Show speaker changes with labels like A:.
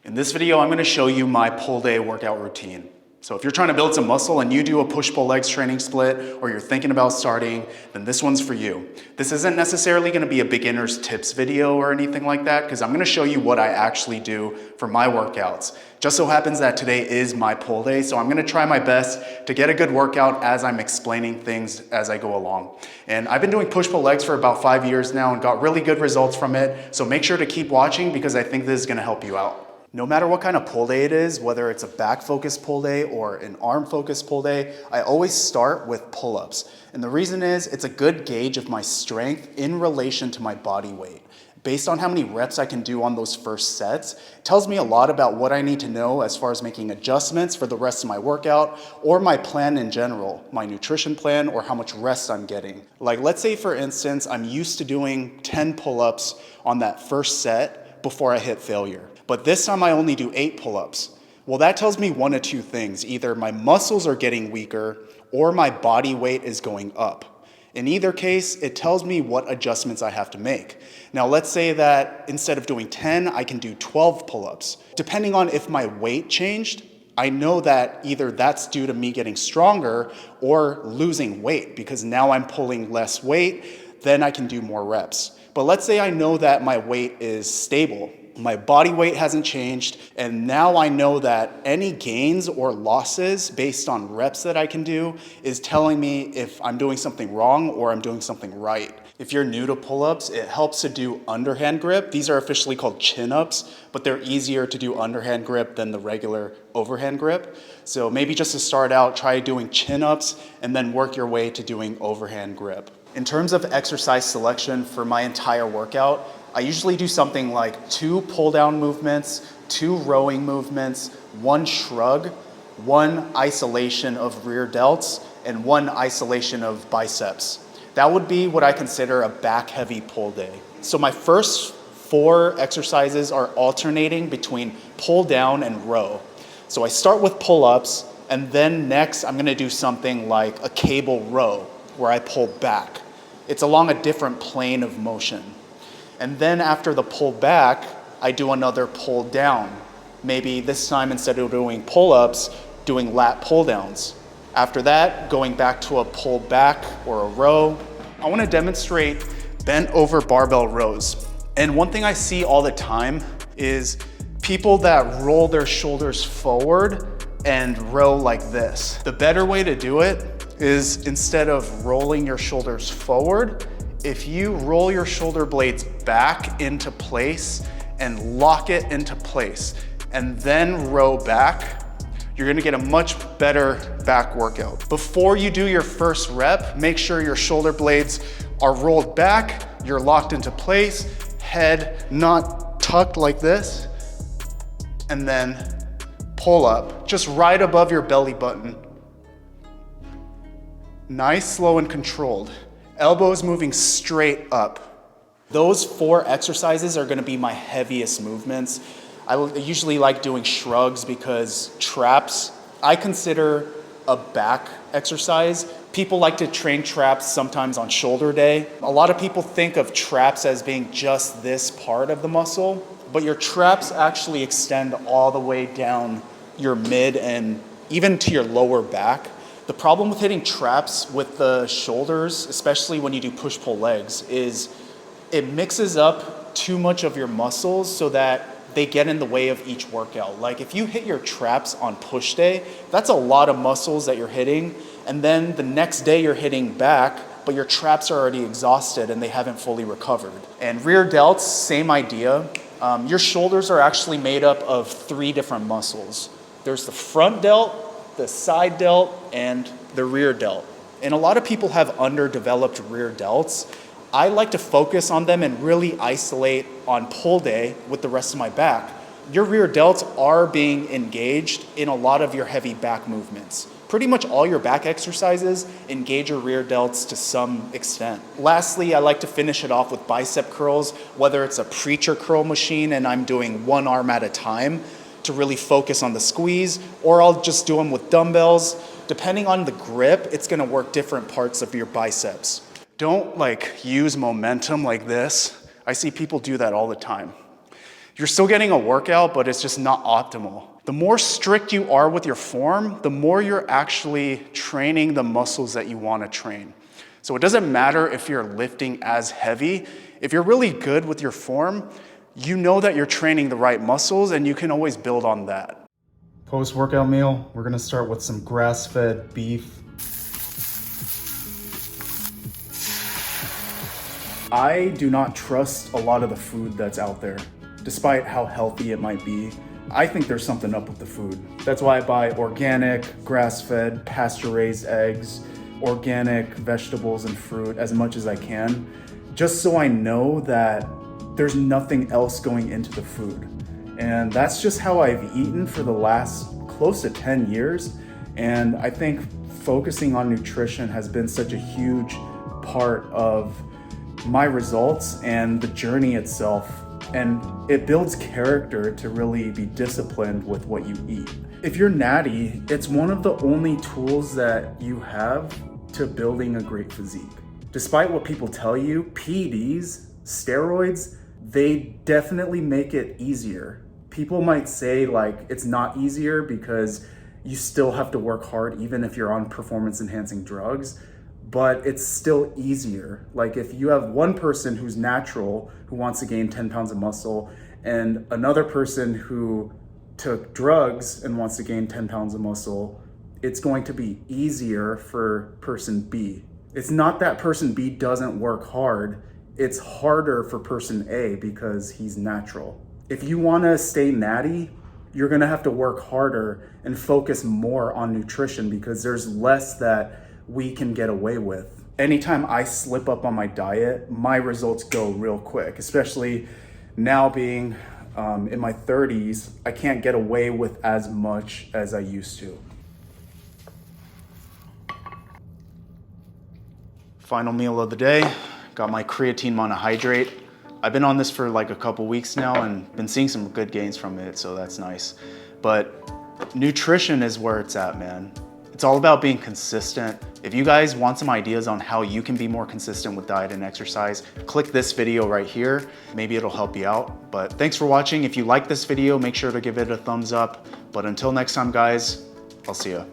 A: In this video, I'm going to show you my pull day workout routine. So if you're trying to build some muscle and you do a push-pull legs training split, or you're thinking about starting, then this one's for you. This isn't necessarily going to be a beginner's tips video or anything like that, because I'm going to show you what I actually do for my workouts. Just so happens that today is my pull day, so I'm going to try my best to get a good workout as I'm explaining things as I go along. And I've been doing push-pull legs for about 5 years now and got really good results from it, so make sure to keep watching because I think this is going to help you out. No matter what kind of pull day it is, whether it's a back-focused pull day or an arm-focused pull day, I always start with pull-ups. And the reason is, it's a good gauge of my strength in relation to my body weight. Based on how many reps I can do on those first sets, it tells me a lot about what I need to know as far as making adjustments for the rest of my workout or my plan in general, my nutrition plan or how much rest I'm getting. Like let's say for instance, I'm used to doing 10 pull-ups on that first set before I hit failure. But this time I only do 8 pull-ups. Well, that tells me one of two things. Either my muscles are getting weaker or my body weight is going up. In either case, it tells me what adjustments I have to make. Now, let's say that instead of doing 10, I can do 12 pull-ups. Depending on if my weight changed, I know that either that's due to me getting stronger or losing weight because now I'm pulling less weight, then I can do more reps. But let's say I know that my weight is stable. My body weight hasn't changed, and now I know that any gains or losses based on reps that I can do is telling me if I'm doing something wrong or I'm doing something right. If you're new to pull-ups, it helps to do underhand grip. These are officially called chin-ups, but they're easier to do underhand grip than the regular overhand grip. So maybe just to start out, try doing chin-ups and then work your way to doing overhand grip. In terms of exercise selection for my entire workout, I usually do something like 2 pull-down movements, 2 rowing movements, 1 shrug, 1 isolation of rear delts, and 1 isolation of biceps. That would be what I consider a back-heavy pull day. So my first 4 exercises are alternating between pull-down and row. So I start with pull-ups, and then next I'm gonna do something like a cable row, where I pull back. It's along a different plane of motion. And then after the pull back, I do another pull down. Maybe this time instead of doing pull-ups, doing lat pull downs. After that, going back to a pull back or a row. I wanna demonstrate bent over barbell rows. And one thing I see all the time is people that roll their shoulders forward and row like this. The better way to do it is instead of rolling your shoulders forward, if you roll your shoulder blades back into place and lock it into place and then row back, you're gonna get a much better back workout. Before you do your first rep, make sure your shoulder blades are rolled back, you're locked into place, head not tucked like this, and then pull up, just right above your belly button. Nice, slow, and controlled. Elbows moving straight up. Those 4 exercises are gonna be my heaviest movements. I usually like doing shrugs because traps, I consider a back exercise. People like to train traps sometimes on shoulder day. A lot of people think of traps as being just this part of the muscle, but your traps actually extend all the way down your mid and even to your lower back. The problem with hitting traps with the shoulders, especially when you do push-pull legs, is it mixes up too much of your muscles so that they get in the way of each workout. Like if you hit your traps on push day, that's a lot of muscles that you're hitting, and then the next day you're hitting back, but your traps are already exhausted and they haven't fully recovered. And rear delts, same idea. Your shoulders are actually made up of 3 different muscles. There's the front delt, the side delt, and the rear delt. And a lot of people have underdeveloped rear delts. I like to focus on them and really isolate on pull day with the rest of my back. Your rear delts are being engaged in a lot of your heavy back movements. Pretty much all your back exercises engage your rear delts to some extent. Lastly, I like to finish it off with bicep curls, whether it's a preacher curl machine and I'm doing 1 arm at a time, to really focus on the squeeze, or I'll just do them with dumbbells. Depending on the grip, it's gonna work different parts of your biceps. Don't use momentum like this. I see people do that all the time. You're still getting a workout, but it's just not optimal. The more strict you are with your form, the more you're actually training the muscles that you want to train. So it doesn't matter if you're lifting as heavy. If you're really good with your form, you know that you're training the right muscles and you can always build on that. Post-workout meal, we're gonna start with some grass-fed beef. I do not trust a lot of the food that's out there, despite how healthy it might be. I think there's something up with the food. That's why I buy organic, grass-fed, pasture-raised eggs, organic vegetables and fruit as much as I can, just so I know that there's nothing else going into the food. And that's just how I've eaten for the last close to 10 years. And I think focusing on nutrition has been such a huge part of my results and the journey itself. And it builds character to really be disciplined with what you eat. If you're natty, it's one of the only tools that you have to building a great physique. Despite what people tell you, PEDs, steroids, they definitely make it easier. People might say like it's not easier because you still have to work hard even if you're on performance enhancing drugs, but it's still easier. Like if you have one person who's natural, who wants to gain 10 pounds of muscle, and another person who took drugs and wants to gain 10 pounds of muscle, it's going to be easier for person B. It's not that person B doesn't work hard, it's harder for person A because he's natural. If you wanna stay natty, you're gonna have to work harder and focus more on nutrition because there's less that we can get away with. Anytime I slip up on my diet, my results go real quick, especially now being in my 30s, I can't get away with as much as I used to. Final meal of the day, got my creatine monohydrate. I've been on this for like a couple weeks now and been seeing some good gains from it, so that's nice. But nutrition is where it's at, man. It's all about being consistent. If you guys want some ideas on how you can be more consistent with diet and exercise, click this video right here. Maybe it'll help you out. But thanks for watching. If you like this video, make sure to give it a thumbs up. But until next time, guys, I'll see ya.